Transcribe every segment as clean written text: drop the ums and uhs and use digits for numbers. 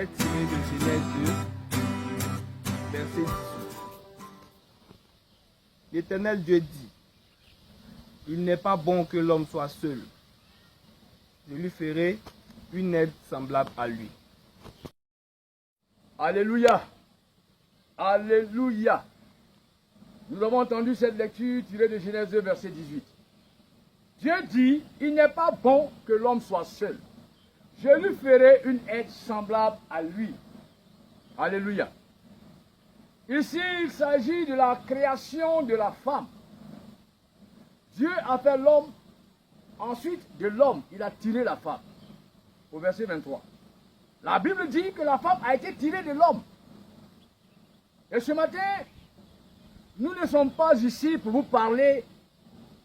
est tiré de Genèse 2, verset 18. L'Éternel Dieu dit, il n'est pas bon que l'homme soit seul. Je lui ferai une aide semblable à lui. Alléluia. Alléluia. Nous avons entendu cette lecture tirée de Genèse 2, verset 18. Dieu dit, il n'est pas bon que l'homme soit seul. Je lui ferai une aide semblable à lui. Alléluia. Ici, il s'agit de la création de la femme. Dieu a fait l'homme, ensuite de l'homme, il a tiré la femme. Au verset 23. La Bible dit que la femme a été tirée de l'homme. Et ce matin, nous ne sommes pas ici pour vous parler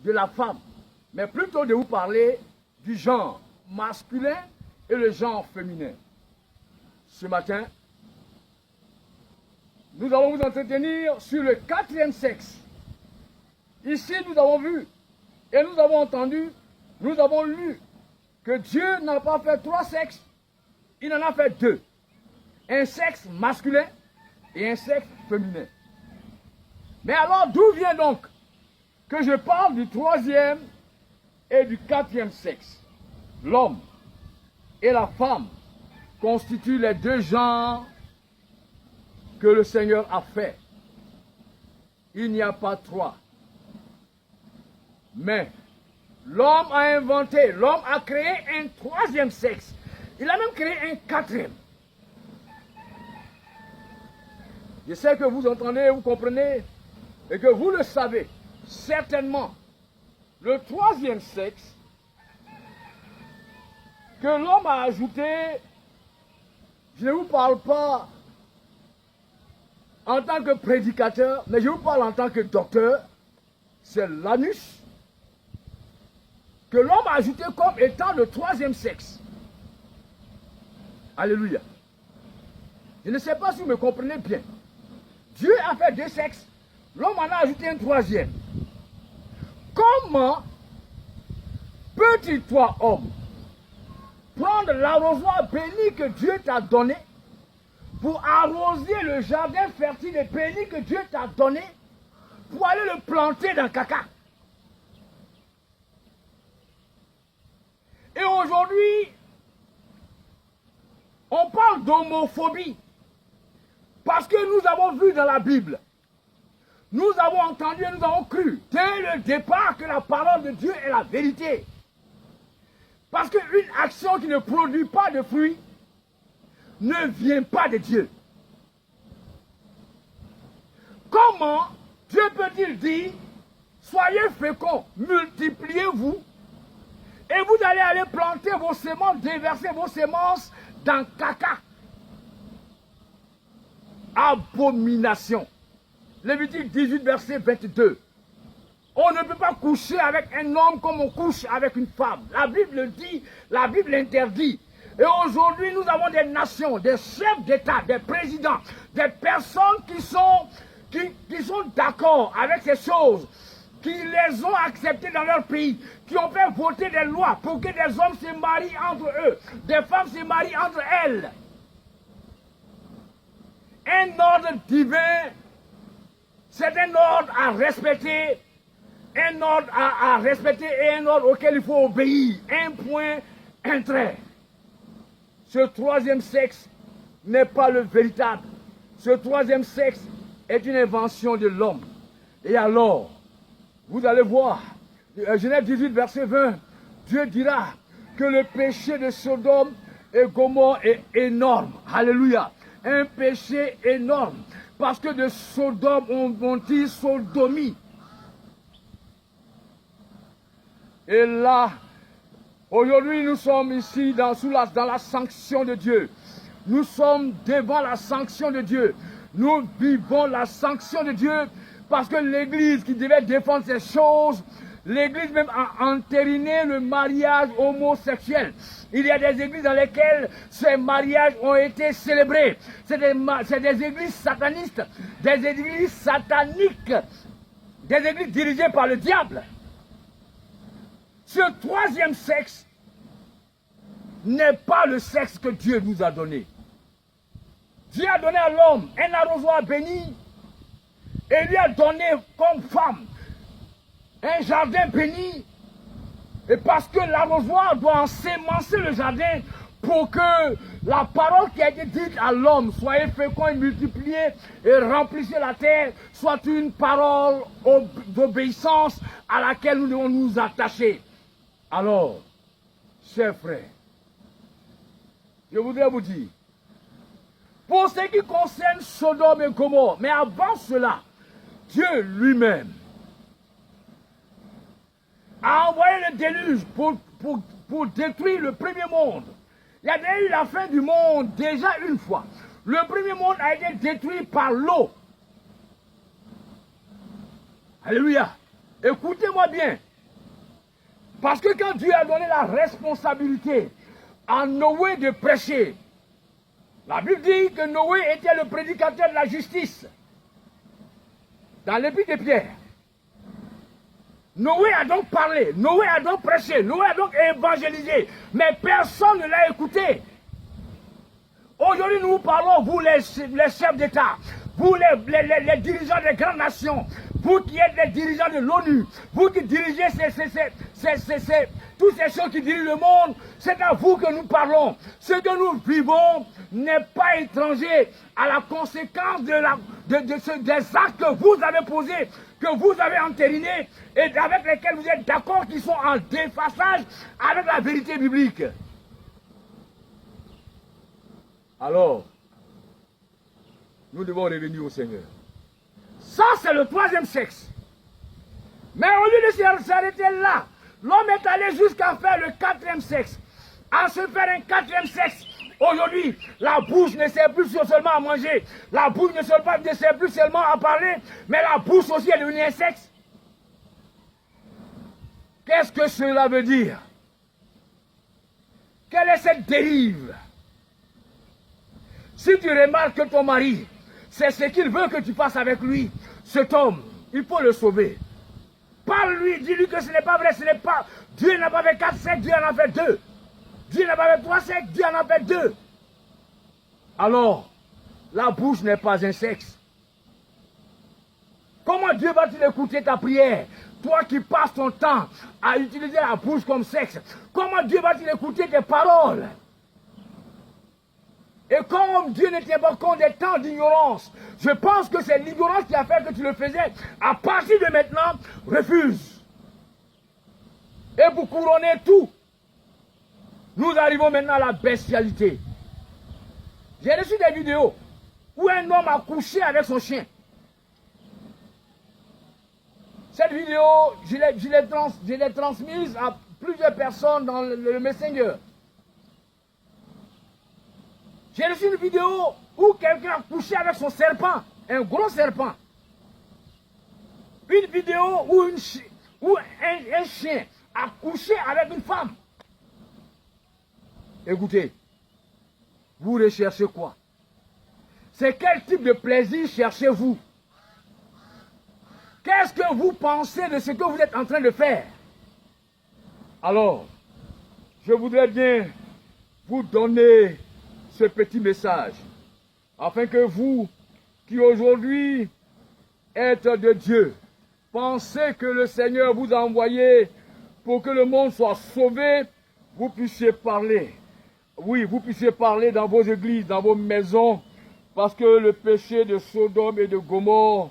de la femme, mais plutôt de vous parler du genre masculin et le genre féminin. Ce matin, nous allons vous entretenir sur le quatrième sexe. Ici, nous avons vu et nous avons entendu, nous avons lu que Dieu n'a pas fait 3 sexes, il en a fait 2. Un sexe masculin et un sexe féminin. Mais alors, d'où vient donc que je parle du 3e et du 4e sexe? L'homme et la femme constituent les 2 genres que le Seigneur a fait. Il n'y a pas 3. Mais l'homme a inventé, l'homme a créé un 3e sexe. Il a même créé un 4e. Je sais que vous entendez, vous comprenez, et que vous le savez, certainement, le 3e sexe que l'homme a ajouté, je ne vous parle pas en tant que prédicateur, mais je vous parle en tant que docteur, c'est l'anus, que l'homme a ajouté comme étant le 3e sexe. Alléluia. Je ne sais pas si vous me comprenez bien. Dieu a fait 2 sexes, l'homme en a ajouté un 3e. Comment peux-tu, toi, homme, prendre l'arrosoir béni que Dieu t'a donné pour arroser le jardin fertile et béni que Dieu t'a donné pour aller le planter dans le caca? Et aujourd'hui, on parle d'homophobie parce que nous avons vu dans la Bible, nous avons entendu et nous avons cru dès le départ que la parole de Dieu est la vérité. Parce qu'une action qui ne produit pas de fruits ne vient pas de Dieu. Comment Dieu peut-il dire, soyez féconds, multipliez-vous, et vous allez aller planter vos semences, déverser vos semences dans caca? Abomination. Lévitique 18, verset 22. On ne peut pas coucher avec un homme comme on couche avec une femme. La Bible dit, la Bible interdit. Et aujourd'hui, nous avons des nations, des chefs d'État, des présidents, des personnes qui sont d'accord avec ces choses, qui les ont acceptées dans leur pays, qui ont fait voter des lois pour que des hommes se marient entre eux, des femmes se marient entre elles. Un ordre divin, c'est un ordre à respecter, un ordre à respecter et un ordre auquel il faut obéir. Un point, un trait. Ce 3e sexe n'est pas le véritable. Ce 3e sexe est une invention de l'homme. Et alors, vous allez voir, Genèse 18, verset 20, Dieu dira que le péché de Sodome et Gomorrhe est énorme. Alléluia. Un péché énorme. Parce que de Sodome, on dit sodomie. Et là, aujourd'hui, nous sommes ici dans la sanction de Dieu. Nous sommes devant la sanction de Dieu. Nous vivons la sanction de Dieu parce que l'Église qui devait défendre ces choses, l'Église même a entériné le mariage homosexuel. Il y a des églises dans lesquelles ces mariages ont été célébrés. C'est des églises satanistes, des églises sataniques, des églises dirigées par le diable. Ce 3e sexe n'est pas le sexe que Dieu nous a donné. Dieu a donné à l'homme un arrosoir béni et lui a donné comme femme un jardin béni. Et parce que l'arrosoir doit ensemencer le jardin pour que la parole qui a été dite à l'homme, soyez féconds et multipliés et remplissez la terre, soit une parole d'obéissance à laquelle nous devons nous attacher. Alors, chers frères, je voudrais vous dire, pour ce qui concerne Sodome et Gomorrhe, mais avant cela, Dieu lui-même a envoyé le déluge pour détruire le premier monde. Il y a déjà eu la fin du monde déjà une fois. Le premier monde a été détruit par l'eau. Alléluia. Écoutez-moi bien. Parce que quand Dieu a donné la responsabilité à Noé de prêcher, la Bible dit que Noé était le prédicateur de la justice. Dans l'épître de Pierre. Noé a donc parlé, Noé a donc prêché, Noé a donc évangélisé, mais personne ne l'a écouté. Aujourd'hui, nous parlons, vous les chefs d'État, vous les dirigeants des grandes nations, vous qui êtes les dirigeants de l'ONU, vous qui dirigez toutes ces choses qui dirigent le monde, c'est à vous que nous parlons. Ce que nous vivons n'est pas étranger à la conséquence des actes que vous avez posés, que vous avez entérinés et avec lesquels vous êtes d'accord, qui sont en déphasage avec la vérité biblique. Alors, nous devons revenir au Seigneur. Ça, c'est le troisième sexe. Mais au lieu de s'arrêter là, l'homme est allé jusqu'à faire le quatrième sexe. À se faire un quatrième sexe. Aujourd'hui, la bouche ne sert plus seulement à manger. La bouche ne sert plus seulement à parler, mais la bouche aussi est devenue un sexe. Qu'est-ce que cela veut dire? Quelle est cette dérive? Si tu remarques que ton mari, c'est ce qu'il veut que tu fasses avec lui, cet homme, il faut le sauver. Parle-lui, dis-lui que ce n'est pas vrai, ce n'est pas... Dieu n'a pas fait 4 sexes, Dieu en a fait 2. Dieu n'a pas fait 3 sexes, Dieu en a fait 2. Alors, la bouche n'est pas un sexe. Comment Dieu va-t-il écouter ta prière? Toi qui passes ton temps à utiliser la bouche comme sexe, comment Dieu va-t-il écouter tes paroles? Et comme Dieu ne tient pas compte des temps d'ignorance, je pense que c'est l'ignorance qui a fait que tu le faisais. À partir de maintenant, refuse. Et pour couronner tout, nous arrivons maintenant à la bestialité. J'ai reçu des vidéos où un homme a couché avec son chien. Cette vidéo, je l'ai transmise à plusieurs personnes dans le Messenger. J'ai reçu une vidéo où quelqu'un a couché avec son serpent, un gros serpent. Une vidéo où un chien a couché avec une femme. Écoutez, vous recherchez quoi? C'est quel type de plaisir cherchez-vous? Qu'est-ce que vous pensez de ce que vous êtes en train de faire? Alors, je voudrais bien vous donner ce petit message, afin que vous, qui aujourd'hui êtes de Dieu, pensez que le Seigneur vous a envoyé pour que le monde soit sauvé, vous puissiez parler. Oui, vous puissiez parler dans vos églises, dans vos maisons, parce que le péché de Sodome et de Gomorrhe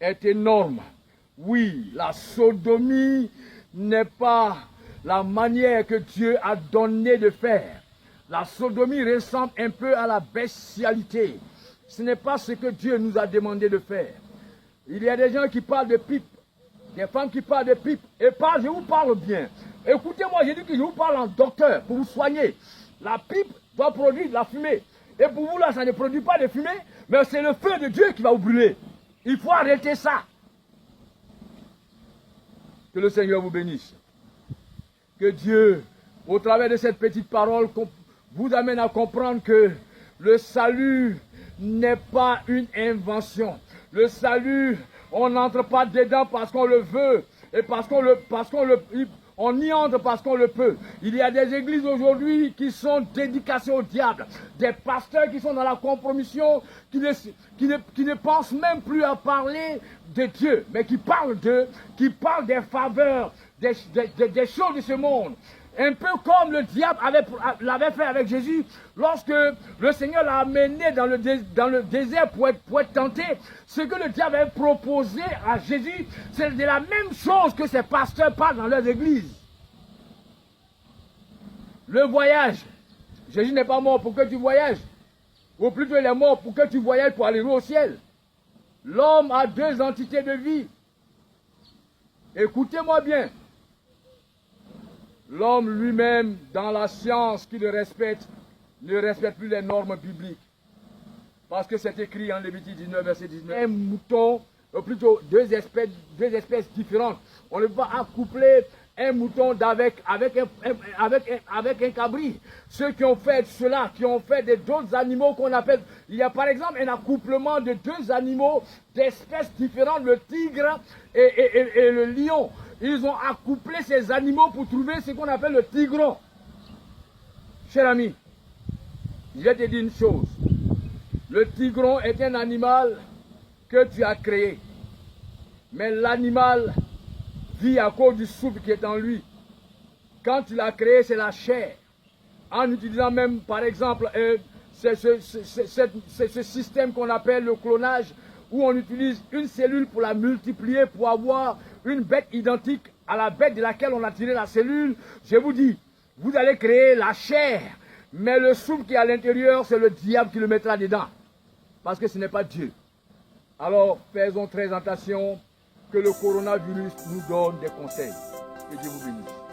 est énorme. Oui, la sodomie n'est pas la manière que Dieu a donné de faire. La sodomie ressemble un peu à la bestialité. Ce n'est pas ce que Dieu nous a demandé de faire. Il y a des gens qui parlent de pipe, des femmes qui parlent de pipe. Et je vous parle bien. Écoutez-moi, j'ai dit que je vous parle en docteur pour vous soigner. La pipe doit produire de la fumée. Et pour vous là, ça ne produit pas de fumée, mais c'est le feu de Dieu qui va vous brûler. Il faut arrêter ça. Que le Seigneur vous bénisse. Que Dieu, au travers de cette petite parole, vous amène à comprendre que le salut n'est pas une invention. Le salut, on n'entre pas dedans parce qu'on le veut et parce qu'on On y entre parce qu'on le peut. Il y a des églises aujourd'hui qui sont dédicacées au diable. Des pasteurs qui sont dans la compromission, qui ne pensent même plus à parler de Dieu, mais qui parlent qui parlent des faveurs, des choses de ce monde. Un peu comme le diable l'avait fait avec Jésus, lorsque le Seigneur l'a amené dans le désert pour être tenté. Ce que le diable avait proposé à Jésus, c'est de la même chose que ces pasteurs parlent dans leurs églises. Le voyage. Jésus n'est pas mort pour que tu voyages. Ou plutôt il est mort pour que tu voyages pour aller au ciel. L'homme a deux entités de vie. Écoutez-moi bien. L'homme lui-même, dans la science qui le respecte, ne respecte plus les normes bibliques. Parce que c'est écrit en Lévitique 19, verset 19. Un mouton, ou plutôt deux espèces différentes. On ne peut pas accoupler un mouton avec un cabri. Ceux qui ont fait cela, qui ont fait d'autres animaux qu'on appelle... Il y a par exemple un accouplement de deux animaux d'espèces différentes, le tigre et le lion. Ils ont accouplé ces animaux pour trouver ce qu'on appelle le tigron. Cher ami, je vais te dire une chose. Le tigron est un animal que tu as créé. Mais l'animal vit à cause du souffle qui est en lui. Quand tu l'as créé, c'est la chair. En utilisant même, par exemple, ce système qu'on appelle le clonage, où on utilise une cellule pour la multiplier, pour avoir une bête identique à la bête de laquelle on a tiré la cellule. Je vous dis, vous allez créer la chair, mais le souffle qui est à l'intérieur, c'est le diable qui le mettra dedans. Parce que ce n'est pas Dieu. Alors, faisons très attention que le coronavirus nous donne des conseils. Que Dieu vous bénisse.